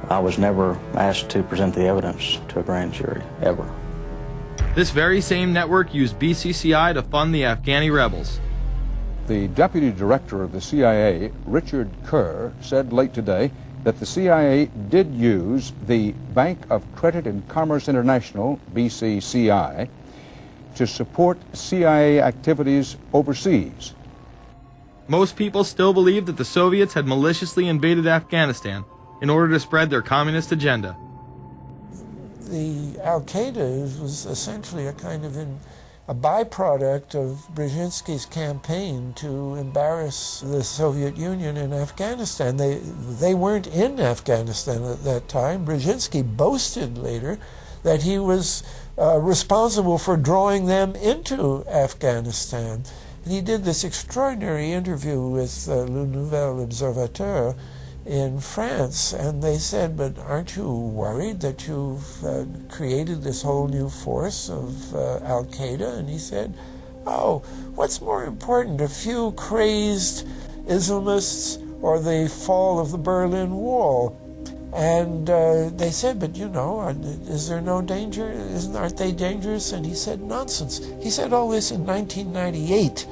I was never asked to present the evidence to a grand jury, ever. This very same network used BCCI to fund the Afghani rebels. The deputy director of the CIA, Richard Kerr, said late today that the CIA did use the Bank of Credit and Commerce International, BCCI, to support CIA activities overseas. Most people still believe that the Soviets had maliciously invaded Afghanistan in order to spread their communist agenda. The Al-Qaeda was essentially a kind of a byproduct of Brzezinski's campaign to embarrass the Soviet Union in Afghanistan. They weren't in Afghanistan at that time. Brzezinski boasted later that he was responsible for drawing them into Afghanistan. And he did this extraordinary interview with Le Nouvel Observateur in France, and they said, but aren't you worried that you've created this whole new force of Al-Qaeda? And he said, oh, what's more important, a few crazed Islamists or the fall of the Berlin Wall? And they said, but you know, is there no danger? Aren't they dangerous? And he said, nonsense. He said all this in 1998.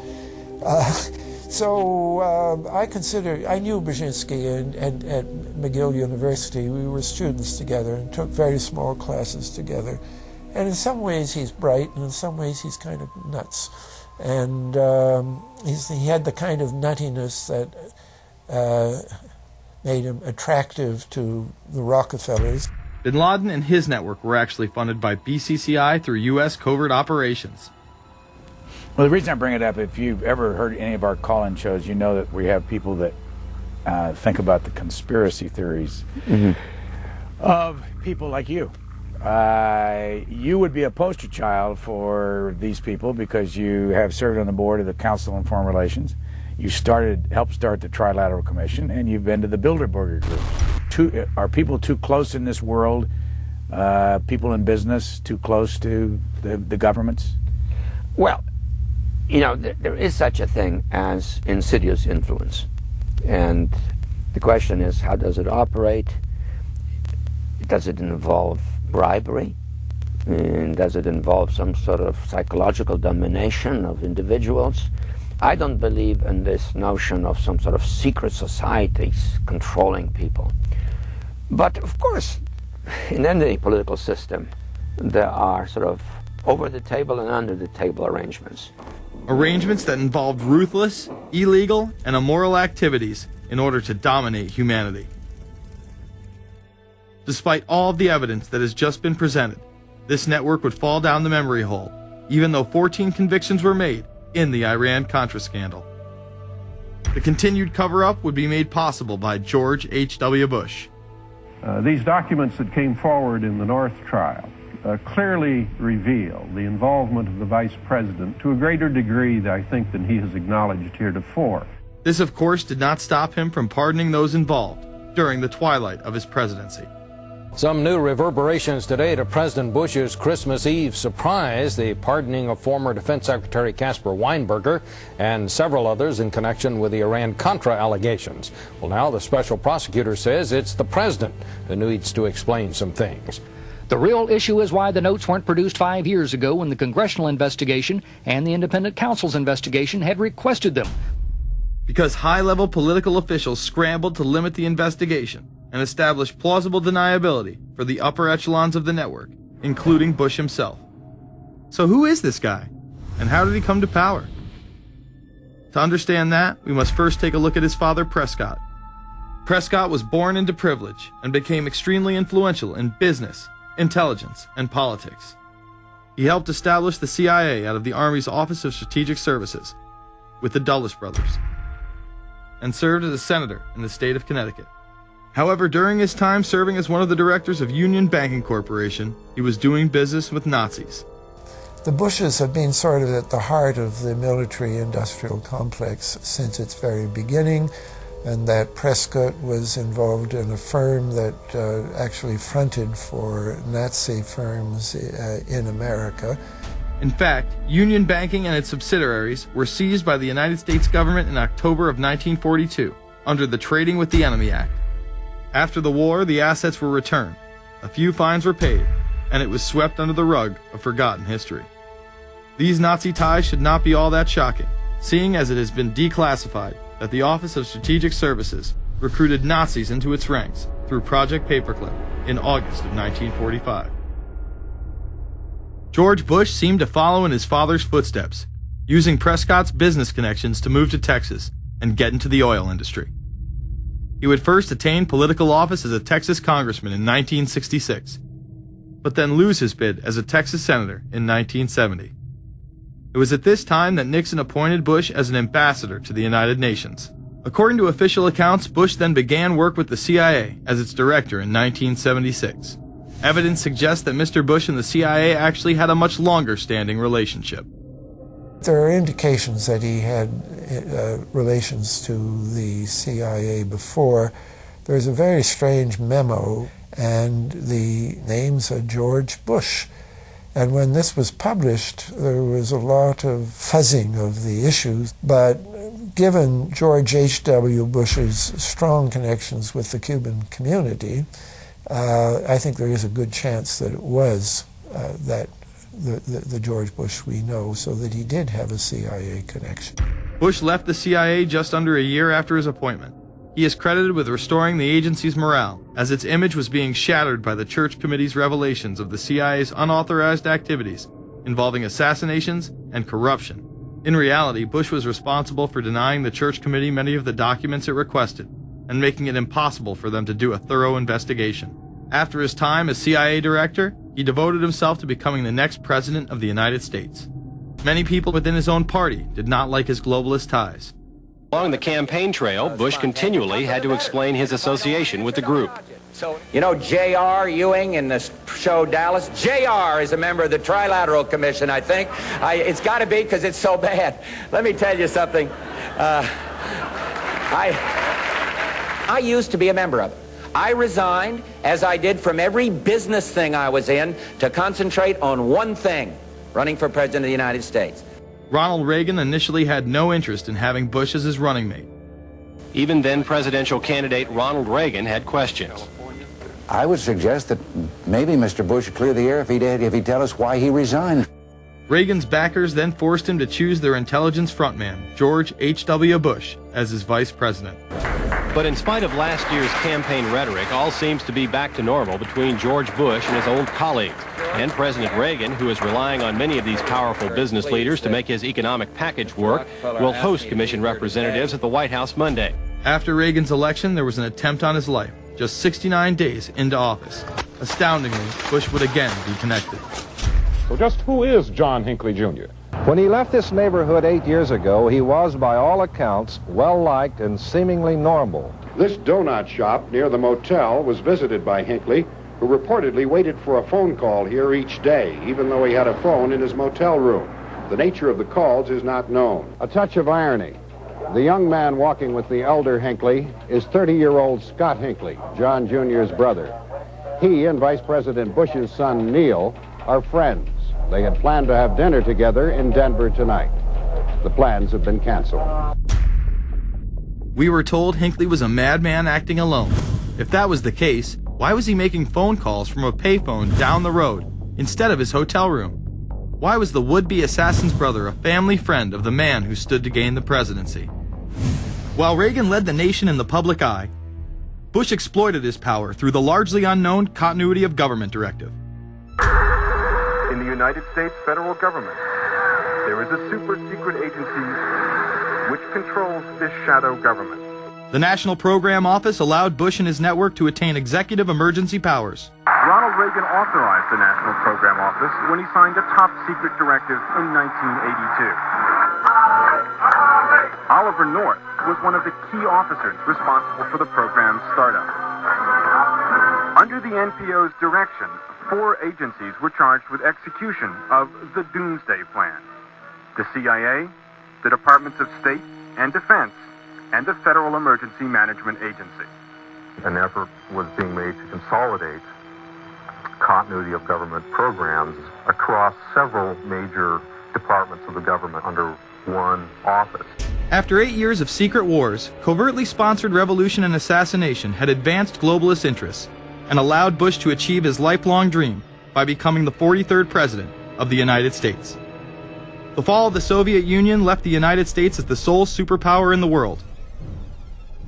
So I knew Brzezinski at McGill University. We were students together and took very small classes together. And in some ways he's bright, and in some ways he's kind of nuts. And he had the kind of nuttiness that made him attractive to the Rockefellers. Bin Laden and his network were actually funded by BCCI through U.S. covert operations. Well, the reason I bring it up, if you've ever heard any of our call-in shows, you know that we have people that think about the conspiracy theories of people like you. You would be a poster child for these people because you have served on the board of the Council on Foreign Relations. You helped start the Trilateral Commission, and you've been to the Bilderberger Group. Are people too close in this world, people in business, too close to the governments? Well, you know, there is such a thing as insidious influence. And the question is, how does it operate? Does it involve bribery? And does it involve some sort of psychological domination of individuals? I don't believe in this notion of some sort of secret societies controlling people. But of course, in any political system, there are sort of over-the-table and under-the-table arrangements. Arrangements that involved ruthless, illegal, and immoral activities in order to dominate humanity. Despite all of the evidence that has just been presented, this network would fall down the memory hole, even though 14 convictions were made in the Iran-Contra scandal. The continued cover-up would be made possible by George H.W. Bush. These documents that came forward in the North trial clearly reveal the involvement of the vice president to a greater degree, I think, than he has acknowledged heretofore. This, of course, did not stop him from pardoning those involved during the twilight of his presidency. Some new reverberations today to President Bush's Christmas Eve surprise, the pardoning of former Defense Secretary Caspar Weinberger and several others in connection with the Iran-Contra allegations. Well, now the special prosecutor says it's the president who needs to explain some things. The real issue is why the notes weren't produced 5 years ago when the congressional investigation and the independent counsel's investigation had requested them. Because high-level political officials scrambled to limit the investigation and establish plausible deniability for the upper echelons of the network, including Bush himself. So who is this guy, and how did he come to power? To understand that, we must first take a look at his father, Prescott. Prescott was born into privilege and became extremely influential in business, intelligence, and politics. He helped establish the CIA out of the Army's Office of Strategic Services with the Dulles brothers, and served as a senator in the state of Connecticut. However, during his time serving as one of the directors of Union Banking Corporation, he was doing business with Nazis. The Bushes have been sort of at the heart of the military-industrial complex since its very beginning, and that Prescott was involved in a firm that actually fronted for Nazi firms in America. In fact, Union Banking and its subsidiaries were seized by the United States government in October of 1942 under the Trading with the Enemy Act. After the war, the assets were returned, a few fines were paid, and it was swept under the rug of forgotten history. These Nazi ties should not be all that shocking, seeing as it has been declassified that the Office of Strategic Services recruited Nazis into its ranks through Project Paperclip in August of 1945. George Bush seemed to follow in his father's footsteps, using Prescott's business connections to move to Texas and get into the oil industry. He would first attain political office as a Texas congressman in 1966, but then lose his bid as a Texas senator in 1970. It was at this time that Nixon appointed Bush as an ambassador to the United Nations. According to official accounts, Bush then began work with the CIA as its director in 1976. Evidence suggests that Mr. Bush and the CIA actually had a much longer-standing relationship. There are indications that he had relations to the CIA before. There's a very strange memo, and the names are George Bush. And when this was published, there was a lot of fuzzing of the issues, but given George H.W. Bush's strong connections with the Cuban community, I think there is a good chance that it was that the George Bush we know, so that he did have a CIA connection. Bush left the CIA just under a year after his appointment. He is credited with restoring the agency's morale, as its image was being shattered by the Church Committee's revelations of the CIA's unauthorized activities involving assassinations and corruption. In reality, Bush was responsible for denying the Church Committee many of the documents it requested, and making it impossible for them to do a thorough investigation. After his time as CIA director, he devoted himself to becoming the next president of the United States. Many people within his own party did not like his globalist ties. Along the campaign trail, Bush continually had to explain his association with the group. You know J.R. Ewing in the show Dallas? J.R. is a member of the Trilateral Commission, I think. It's got to be because it's so bad. Let me tell you something. I used to be a member of it. I resigned, as I did from every business thing I was in, to concentrate on one thing, running for President of the United States. Ronald Reagan initially had no interest in having Bush as his running mate. Even then presidential candidate Ronald Reagan had questions. I would suggest that maybe Mr. Bush would clear the air if he'd tell us why he resigned. Reagan's backers then forced him to choose their intelligence frontman, George H.W. Bush, as his vice president. But in spite of last year's campaign rhetoric, all seems to be back to normal between George Bush and his old colleagues. And President Reagan, who is relying on many of these powerful business leaders to make his economic package work, will host commission representatives at the White House Monday. After Reagan's election, there was an attempt on his life, just 69 days into office. Astoundingly, Bush would again be connected. So just who is John Hinckley Jr.? When he left this neighborhood 8 years ago, he was, by all accounts, well-liked and seemingly normal. This donut shop near the motel was visited by Hinckley, who reportedly waited for a phone call here each day, even though he had a phone in his motel room. The nature of the calls is not known. A touch of irony. The young man walking with the elder Hinckley is 30-year-old Scott Hinckley, John Jr.'s brother. He and Vice President Bush's son, Neil, are friends. They had planned to have dinner together in Denver tonight. The plans have been canceled. We were told Hinckley was a madman acting alone. If that was the case, why was he making phone calls from a payphone down the road instead of his hotel room? Why was the would-be assassin's brother a family friend of the man who stood to gain the presidency? While Reagan led the nation in the public eye, Bush exploited his power through the largely unknown Continuity of Government Directive. In the United States federal government, there is a super-secret agency which controls this shadow government. The National Program Office allowed Bush and his network to attain executive emergency powers. Ronald Reagan authorized the National Program Office when he signed a top-secret directive in 1982. Oliver North was one of the key officers responsible for the program's startup. Under the NPO's direction, 4 agencies were charged with execution of the Doomsday Plan: the CIA, the Departments of State and Defense, and the Federal Emergency Management Agency. An effort was being made to consolidate continuity of government programs across several major departments of the government under one office. After 8 years of secret wars, covertly sponsored revolution and assassination had advanced globalist interests and allowed Bush to achieve his lifelong dream by becoming the 43rd president of the United States. The fall of the Soviet Union left the United States as the sole superpower in the world.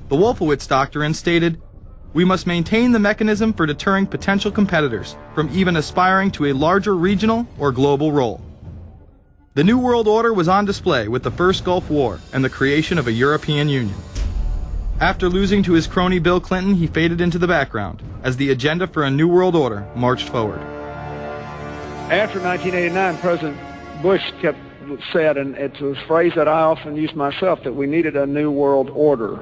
The Wolfowitz Doctrine stated, "We must maintain the mechanism for deterring potential competitors from even aspiring to a larger regional or global role." The New World Order was on display with the First Gulf War and the creation of a European Union. After losing to his crony Bill Clinton, he faded into the background as the agenda for a New World Order marched forward. After 1989, President Bush said, and it's a phrase that I often use myself, that we needed a New World Order.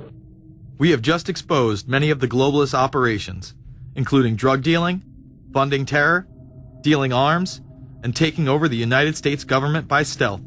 We have just exposed many of the globalist operations, including drug dealing, funding terror, dealing arms, and taking over the United States government by stealth.